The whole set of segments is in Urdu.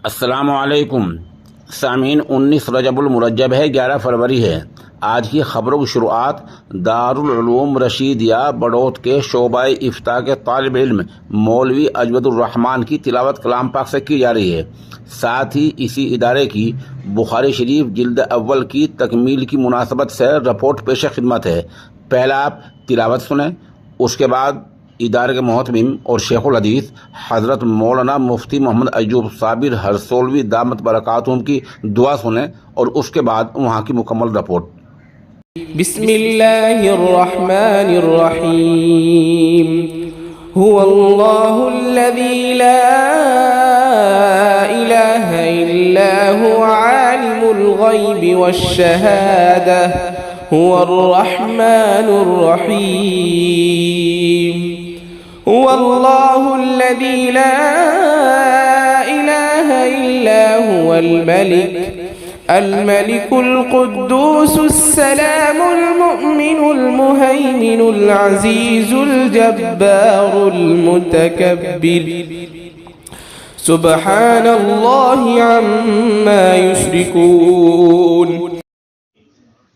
السلام علیکم سامعین، 19 رجب المرجب ہے، 11 فروری ہے۔ آج کی خبروں کی شروعات دارالعلوم رشیدیہ بڑوت کے شعبہ افتاء کے طالب علم مولوی اجود الرحمان کی تلاوت کلام پاک سے کی جا رہی ہے۔ ساتھ ہی اسی ادارے کی بخاری شریف جلد اول کی تکمیل کی مناسبت سے رپورٹ پیش خدمت ہے۔ پہلا آپ تلاوت سنیں، اس کے بعد ادارے کے محتمم اور شیخ الحدیث حضرت مولانا مفتی محمد ایوب صابر ہرسولوی دامت برکاتہم کی دعا سنیں اور اس کے بعد وہاں کی مکمل رپورٹ۔ بسم اللہ الرحمن الرحیم هو اللہ الذی لا الہ الا هو عالم الغیب والشہادہ هو الرحمن الرحیم هو اللہ الذی لا الہ الا هو الملك القدوس السلام المؤمن المهيمن العزيز الجبار المتكبر سبحان الله عما يشركون.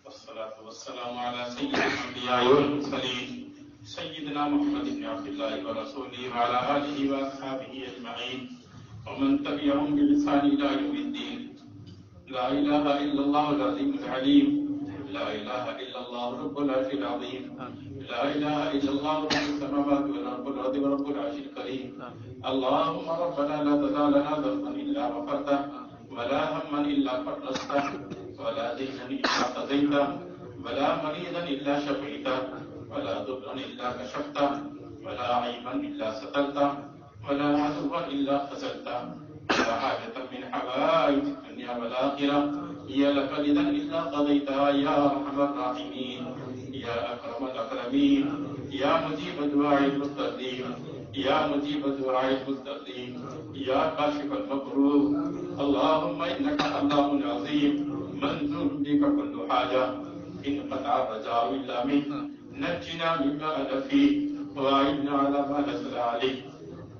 والصلاة والسلام على سيد الأنبياء والمرسلين سيدنا محمد بن عبد الله ورسوله وعلى آله وأصحابه أجمعين ومن تبعهم بإحسان إلى يوم الدين. لا إله إلا الله العظيم الحليم، لا إله إلا الله رب العرش العظيم، لا إله إلا الله رب السماوات ورب الأرض ورب العرش الكريم. اللهم ربنا لا تدع لنا ذنبا إلا غفرته ولا هما إلا فرجته ولا دينا إلا قضيته ولا مريضا إلا شفيته ولا ضرا إلا كشفته ولا عيبا إلا سترته ولا عدوا إلا خذلته ولا حاجة من حوائج الدنيا والآخرة هي لك رضا إلا قضيتها يا أرحم الراحمين يا أكرم الأكرمين يا مجيب دعاء المضطرين يا مجيب دعاء المضطرين يا كاشف المكروه. اللهم إنك الله عظيم منزول بك كل حاجة إن قطع الرجاء إلا منك. نجنا مما أنا فيه وأعنا على ما نزل عليك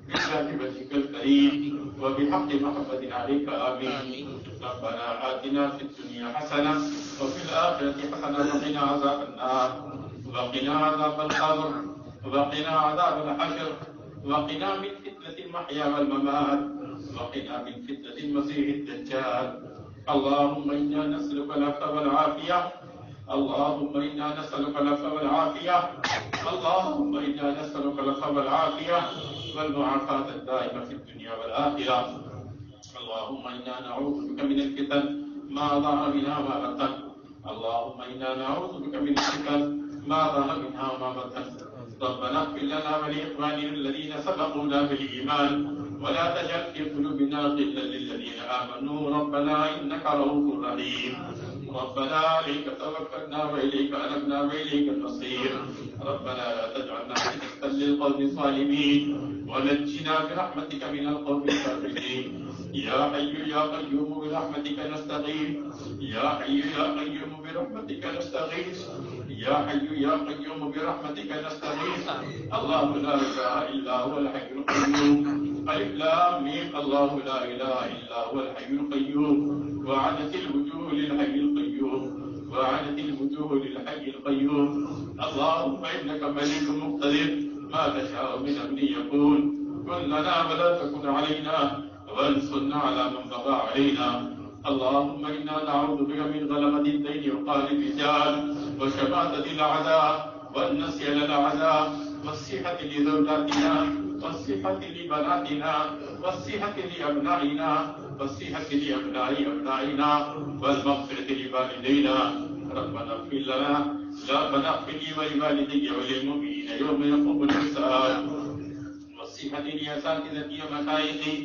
بذات وجهك الكريم وبحق محمد عليك آمين. ربنا آتنا في الدنيا حسنة وفي الآخرة حسنة وقنا عذاب النار وقنا عذاب القبر وقنا عذاب الحشر وقنا من فتنة المحيا والممات وقنا من فتنة المسيح الدجال. اللهم إنا نسألك العفو والعافية، اللهم إنا نسألك العفو والعافية، اللهم إنا نسألك العفو والعافية والمعافاة الدائمة في الدنيا والآخرة. اللهم إنا نعوذ بك من الفتن ما ظهر منها وما بطن، اللهم إنا نعوذ بك من الفتن ما ظهر منها وما بطن. ربنا اغفر لنا ولإخواننا الذين سبقونا بالإيمان ولا تجعل في قلوبنا غلا للذين آمنوا ربنا إنك رؤوف رحيم. ربنا عليك توكلنا وإليك أنبنا وإليك المصير. ربنا لا تجعلنا فتنة للقوم الظالمين ونجنا برحمتك من القوم الكافرين. يا حي يا قيوم برحمتك نستغيث، يا حي يا قيوم برحمتك نستغيث، يا حي يا قيوم برحمتك نستغيث. الله لا إله إلا هو الحي القيوم. ألف لام ميم. الله لا إله إلا هو الحي القيوم. وعنت الوجوه للحي القيوم، وعنت الوجوه للحي القيوم. اللهم إنك ملك مقتدر ما تشاء من أمر يكون. كن لنا ولا تكن علينا وانصرنا على من بغى علينا. اللهم إنا نعوذ بك من غلبة الدين وقهر الرجال وشماتة الأعداء والنسي للأعداء والصحة لزوجاتنا والصحة لبناتنا والصحة لأبنائنا والصحة لأبناء أبنائنا والمغفرة لوالدينا. ربنا اغفر لنا، ربنا اغفر لي ولوالدي وللمؤمنين يوم يقوم الحساب. والصحة لأساتذتي ومشايخي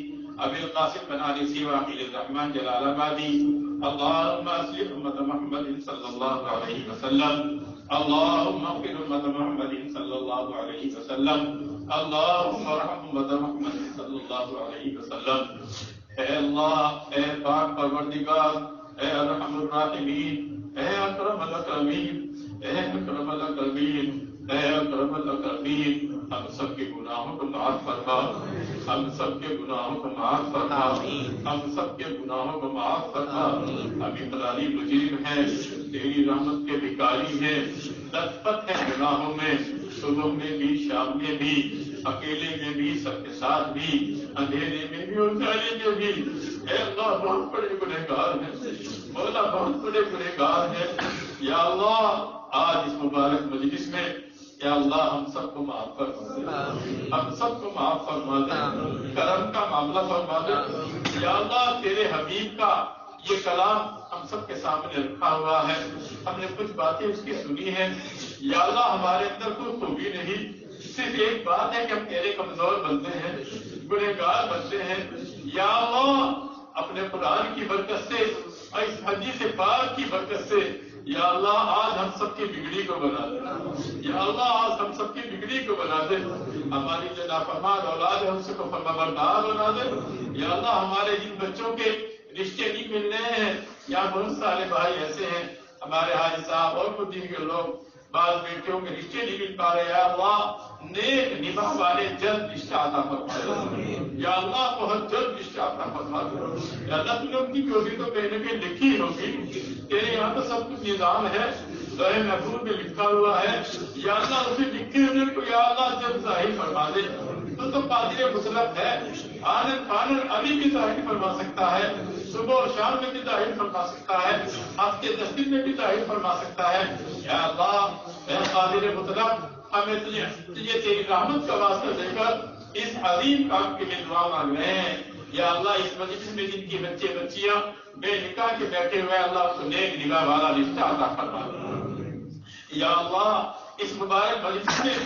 أبي القاسم بنارسي وعقيل الرحمن جلال آبادي. اللهم أصلح أمة محمد صلى الله عليه وسلم. اللهم اغفر أمة محمد صلى الله عليه وسلم. اللهم ارحم أمة محمد صلى الله عليه وسلم. اے اللہ، اے پاک پروردگار، اے ارحم الراحمین، اے اکرم الاکرمین، اے اکرم الاکرمین، اے اکرم الاکرمین. ہم سب کے گناہوں کو معاف فرما، ہم سب کے گناہوں کو معاف فرما، ہم سب کے گناہوں کو معاف فرما۔ ہم اقراری مجرم ہیں، تیری رحمت کے بھکاری ہیں، لطفت ہے گناہوں میں، صبح میں بھی، شام میں بھی، اکیلے میں بھی، سب کے ساتھ بھی، اندھیرے میں بھی، اجالے میں بھی۔ اے اللہ بہت بڑے گنہگار ہیں، مولا بہت بڑے گنہگار ہیں۔ یا اللہ آج اس مبارک مجلس میں یا اللہ ہم سب کو معاف فرما دے، ہم سب کو معاف فرما دے، کرم کا معاملہ فرما دے۔ یا اللہ تیرے حبیب کا یہ کلام ہم سب کے سامنے رکھا ہوا ہے، ہم نے کچھ باتیں اس کی سنی ہیں۔ یا اللہ ہمارے اندر کوئی خوبی نہیں، صرف ایک بات ہے کہ ہم تیرے کمزور بنتے ہیں، گنہگار بنتے ہیں۔ یا اللہ اپنے قرآن کی برکت سے اور اس حدیث پاک کی برکت سے یا اللہ آج ہم سب کی بگڑی کو بنا دے، یا اللہ آج ہم سب کی بگڑی کو بنا دے، ہماری جو نافرمان اولاد ہے ان سے کو فرما بردار بنا دے۔ یا اللہ ہمارے جن بچوں کے رشتے نہیں مل رہے ہیں، یا بہت سارے بھائی ایسے ہیں ہمارے حاجی صاحب اور خود کے لوگ بعض بیٹیوں کے رشتے نہیں مل پا رہے، یا اللہ نیک نباہ والے جلد رشتہ عطا فرما دے، یا اللہ بہت جلد رشتہ عطا فرما دے۔ یا اللہ تم نے ان کی چوری تو کہیں نہ کہیں لکھی ہوگی، تیرے یہاں تو سب کچھ نظام ہے، لوح محفوظ میں لکھا ہوا ہے۔ یا اللہ اسے لکھے ہوئے کو یا اللہ جلد ظاہر فرما دے۔ تو قادر مطلق ہے، آنن ابھی بھی ظاہر فرما سکتا ہے، صبح اور شام میں بھی ظاہر فرما سکتا ہے، ہفتے 10 دن میں بھی ظاہر فرما سکتا ہے۔ یا اللہ اے قادر مطلق ہمیں تجھے تیری رحمت کا واسطہ دے کر اس عظیم کام کے لیے دعا مانگ رہے ہیں۔ یا اللہ اس مجلس میں جن کی بچے بچیاں بے نکاح کے بیٹھے ہوئے اللہ کو نیک نگاہ والا رشتہ عطا فرما دے۔ یا اللہ اس مبارک مجلس میں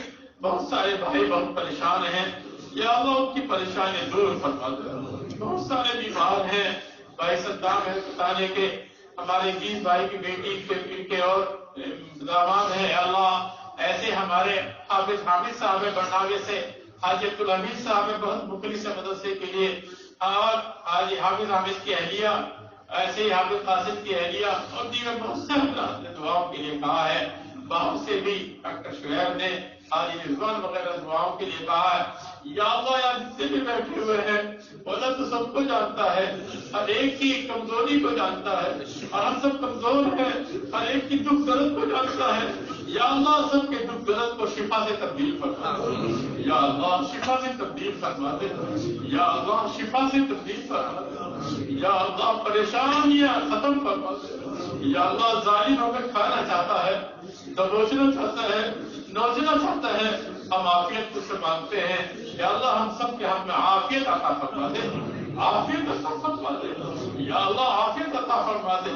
بہت سارے بھائی بہت پریشان ہیں، یا اللہ ان کی پریشانی دور فرما دے۔ بہت سارے بیمار ہیں، بھائی صدام ہے بتانے کے ہمارے 20 بھائی کی بیٹی ان کے اور داماد ہیں۔ یا اللہ ایسے ہمارے حافظ حامد صاحب برناوے سے حاجی عبدالحمید صاحب بہت مخلص مدرسے کے لیے، اور حاجی حافظ حامد کی اہلیہ، ایسے ہی حافظ قاسم کی اہلیہ اور دیگر بہت سے افراد نے دعاؤں کے لیے کہا ہے۔ بہت سے بھی ڈاکٹر شعیب نے حاجی رضوان وغیرہ دعاؤں کے لیے کہا ہے۔ یا اللہ یہاں جتنے بھی بیٹھے ہوئے ہیں اللہ تو سب کو جانتا ہے، ہر ایک کی کمزوری کو جانتا ہے، اور ہم سب کمزور ہیں، ہر ایک کی دکھ درد کو جانتا ہے۔ یا اللہ سب کے دکھ درد کو شفا سے تبدیل فرما دے، یا اللہ شفا سے تبدیل فرما دے، یا اللہ شفا سے تبدیل فرما دے، یا اللہ پریشانیاں ختم فرما دے۔ یا اللہ ظالم ہو کر کھانا چاہتا ہے، دبوچنا چاہتا ہے، نوچنا چاہتا ہے، ہم عافیت تجھ سے مانگتے ہیں۔ یا اللہ ہم سب کے ہاتھ میں عافیت عطا فرما دے، عافیت عطا فرما دے، یا اللہ عافیت عطا فرما دے۔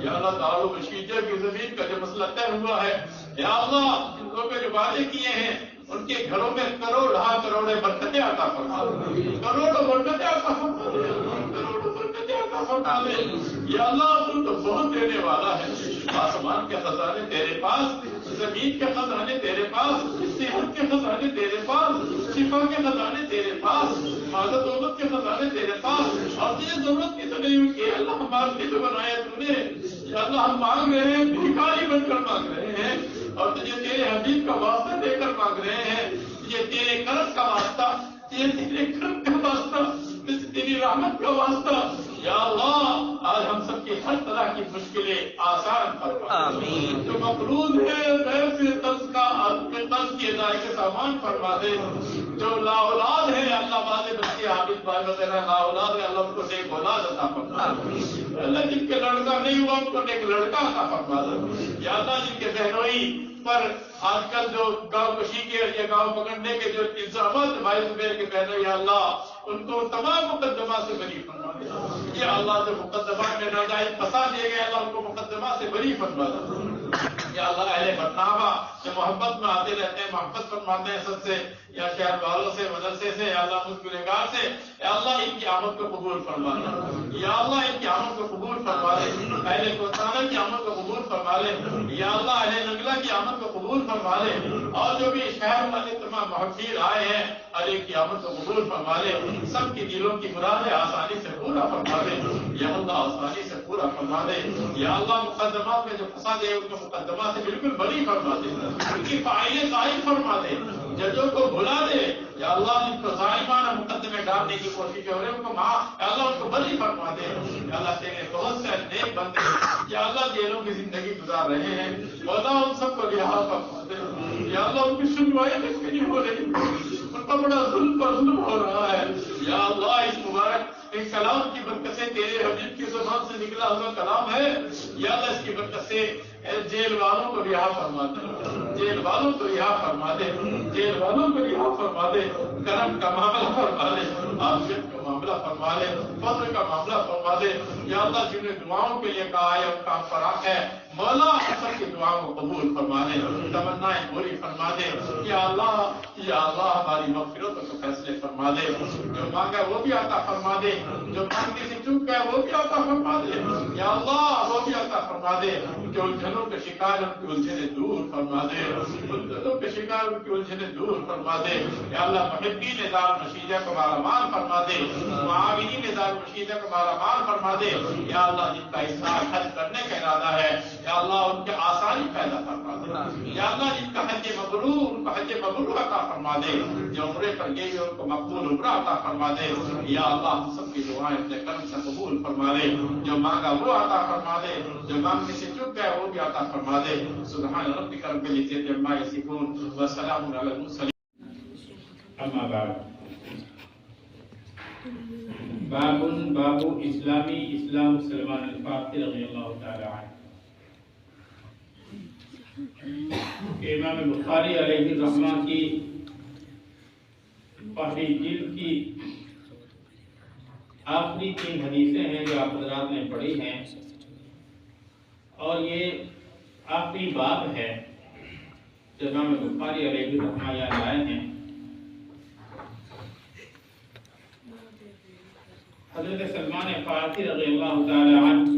یا اللہ دارالمشیدہ کی زمین کا جو مسئلہ طے ہوا ہے، یا اللہ جن لوگوں نے جو وعدے کیے ہیں ان کے گھروں میں کروڑیں برکتیں عطا فرما دے، کروڑوں برکتیں عطا فرما دے، کروڑوں برکتیں عطا فرما دے۔ یا اللہ تو بہت دینے والا ہے، آسمان کے خزانے تیرے پاس، زمین کے خزانے تیرے پاس، صحت کے خزانے تیرے پاس، شفا کے خزانے تیرے پاس، مال و دولت کے خزانے تیرے پاس، اور تجھے ضرورت کی تو نہیں ہوئی، اللہ ہمارے لیے تو بنایا تو نے۔ یا اللہ ہم مانگ رہے ہیں، بھکاری بن کر مانگ رہے ہیں، اور تجھے تیرے حبیب کا واسطہ دے کر مانگ رہے ہیں، تجھے تیرے کرم کا واسطہ، تیرے کرم کا واسطہ، تیری رحمت کا واسطہ۔ یا اللہ آج ہم سب کی ہر طرح کی مشکلیں آسان فرما، آمین۔ جو مقروض ہے غیر سے قرض کا قرض کی ادائیگی کا سامان فرما دے، جو لا اولاد ہے اللہ والے بچے حافظ بھائی وغیرہ لا اولاد ہے اللہ ان کو نیک اولاد عطا فرما دے، اللہ جن کے لڑکا نہیں ہوا ان کو نیک لڑکا عطا فرما دے۔ یا اللہ جن کے بہنوئی پر آج کل جو گاؤں کشی کے یا گاؤں پکڑنے کے جو الزامات بھائی زبیر کے بہنوئی، یا اللہ ان کو تمام مقدمات سے بری فرما دے۔ یا اللہ جو مقدمات میں ناجائز پھنسا دیے گئے اللہ ان کو مقدمات سے بری فرما دے۔ یا اللہ اہل برنامہ جو محبت میں آتے رہتے ہیں، محبت فرماتے ہیں سب سے، یا شہر والوں سے، مدرسے سے، یا اللہ مجھ گنہگار سے، یا اللہ ان کی آمد کو قبول فرما لے، یا اللہ ان کی آمد کو قبول فرما لے، اہل کوتانہ کی آمد کو قبول فرما لے، یا اللہ اہل نگلا کی آمد کو قبول فرما لے، اور جو بھی شہر والے تمام محفیر آئے ہیں ہر ایک کی آمد کو قبول فرما لے، سب کی دلوں کی مرادیں آسانی سے پورا فرما لے، یا اللہ آسانی سے پورا پورا فرما دے. یا اللہ مقدمات میں جو فساد ہے ان کو مقدمات سے بالکل بری فرما دے, ان کی فاعلیت ظاہر فرما دے, ججوں کو بھلا دے. یا اللہ جن کو ظالمانہ مقدمے ڈالنے کی کوشش ہو رہے ان کو یا اللہ ان کو بری فرما دے. یا اللہ تیرے بہت سے نیک بندے یا اللہ جیلوں کی زندگی گزار رہے ہیں, مولا ان سب کو رہا فرما دے. یا اللہ ان کی سنوائیاں نہیں ہو رہی, ان کا بڑا ظلم پر ظلم ہو رہا ہے. یا اللہ اس مبارک ایک کلام کی برکت سے تیرے حبیب کی زبان سے نکلا ہوا کلام ہے. یا اللہ اس کی برکت سے جیل والوں کو رہا فرما دے, جیل والوں کو رہا فرما دے, جیل والوں کو رہا فرما دے. کرم کا معاملہ فرما دے, عافیت کا معاملہ فرما دے, فضل کا معاملہ فرما دے. یا اللہ جن نے دعاؤں کے لیے کہا ہے ان کا فراق ہے, مولا سب کی دعاؤں کو قبول فرما دے, تمنائیں پوری فرما دے. یا اللہ ہماری مغفرتوں کو فیصلے فرما دے, جو مانگا وہ بھی عطا فرما دے, جو مانگنے سے چوک گئے وہ بھی عطا فرما دے. یا اللہ وہ بھی عطا فرما دے, جو الجھنوں کے شکار ان کی الجھنیں دور فرما دے, الجھنوں کے شکار ان کی الجھنیں دور فرما دے. یا اللہ محبین دار مشیدہ کو مالامال فرما دے, معاونین دار مشیدہ کو مالامال فرما دے. یا اللہ جن کا اصلاح حج کرنے کا ارادہ ہے یا اللہ ان کے آسانی پیدا فرما دے. یا اللہ جن کا حج مبرور ان کو حج مبرور عطا فرما دے, جو عمرے پر گئے ان کو مقبول عمرہ عطا فرما دے. یا اللہ ہم سب کی دعائیں اپنے کرم سے قبول فرما دے, جو مانگا وہ عطا فرما دے, جو مانگنے سے چک گئے وہ بھی عطا فرما دے. سبحان ربک رب العزت عما یصفون وسلام علی المرسلین. اما بعد, باب اسلامی اسلام سلمان الفارسی رضی اللہ تعالی عنہ. امام بخاری علیہ الرحمہ کی پہلی جلد کی آخری 3 حدیثیں ہیں جو آپ حضرات نے پڑھی ہیں, اور یہ آخری باب ہے جو امام بخاری علیہ الرحمہ یہاں لائے ہیں. حضرت سلمان فارسی رضی اللہ تعالی عنہ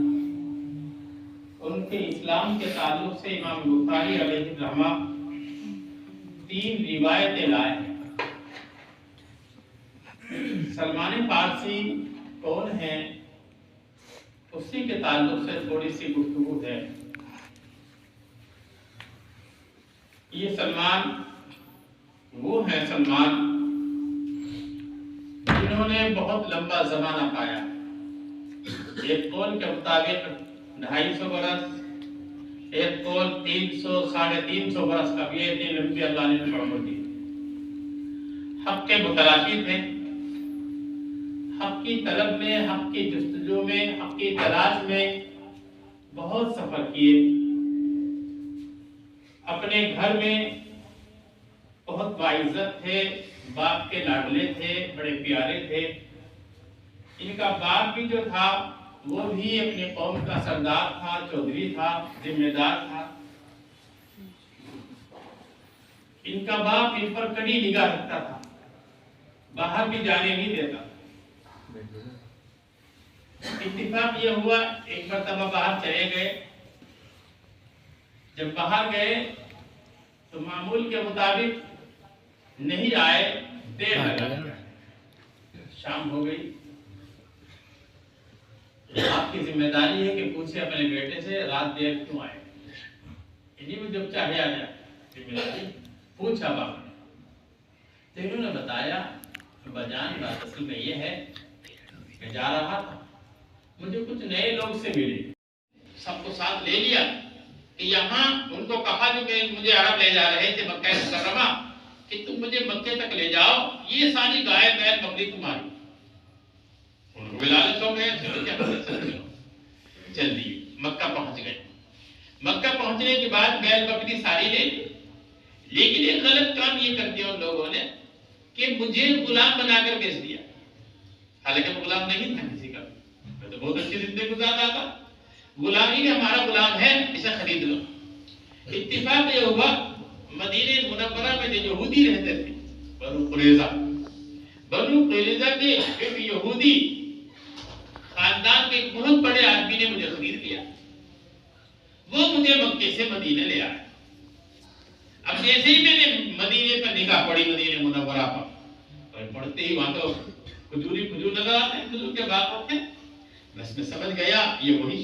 ان کے اسلام کے تعلق سے امام بخاری علیہ الرحمہ 3 روایتیں لائے ہیں. سلمان فارسی کون ہیں اسی کے تعلق سے تھوڑی سی گفتگو ہے. یہ سلمان وہ ہیں سلمان جنہوں نے بہت لمبا زمانہ پایا. ایک قول کے مطابق 250 برس, ایک قول 300 ساڑھے 300 برس کا بھی ہے. اتنی لمبی اللہ نے عمر دی. حق کے متلاشی تھے, حق کی طلب میں, حق کی جستجو میں, حق کی تلاش میں بہت سفر کیے. اپنے گھر میں بہت باعزت تھے, باپ کے لاڈلے تھے, بڑے پیارے تھے. ان کا باپ بھی جو تھا وہ بھی اپنی قوم کا سردار تھا, چودھری تھا, ذمہ دار تھا. ان کا باپ ان پر کڑی نگاہ رکھتا تھا, باہر بھی جانے نہیں دیتا. اتفاق یہ ہوا ایک مرتبہ باہر چلے گئے. جب باہر گئے تو معمول کے مطابق نہیں آئے, دیر لگا, شام ہو گئی. آپ کی ذمہ داری ہے کہ پوچھے اپنے بیٹے سے رات دیر کیوں آئے. انہیں میں جب چاہے آ جائے, ذمہ داری پوچھا باپ نے. تو انہوں نے بتایا بجان بات اصل میں یہ ہے کہ جا رہا تھا, مجھے کچھ نئے لوگ سے ملے, سب کو ساتھ لے لیا کہ یہاں ان کو کہا جو کہ مجھے عرب لے جا رہے تھے مکہ مکرمہ کہ تم مجھے مکے تک لے جاؤ, یہ ساری گائے بیل بکری تمہاری. ولالت ہو گئے, چل دیے مکہ پہنچ گئے. مکہ پہنچنے کے بعد بیل بکری ساری لے لی, لیکن ایک غلط کام یہ کر دیا ان لوگوں نے کہ مجھے غلام بنا کر بیچ دیا. حالانکہ وہ غلام نہیں تھا کسی کا, میں تو بہت اچھی زندگی گزار رہا تھا. غلامی میں ہمارا غلام ہے, اسے خرید لو. اتفاق یہ ہوا مدینہ منورہ میں جو یہودی رہتے تھے, بنو قریظہ کے ایک یہودی خاندان کے ایک بہت بڑے آدمی نے مجھے خرید لیا. وہ مجھے مکے سے مدینے لے آئے. اب جیسے ہی میں نے مدینے پر نگاہ پڑی, مدینہ منورہ پر پڑھتے ہی وہاں تو کھجور نظر آتے ہیں, کھجور کے باغ ہوتے ہیں. بس میں سمجھ گیا یہ وہی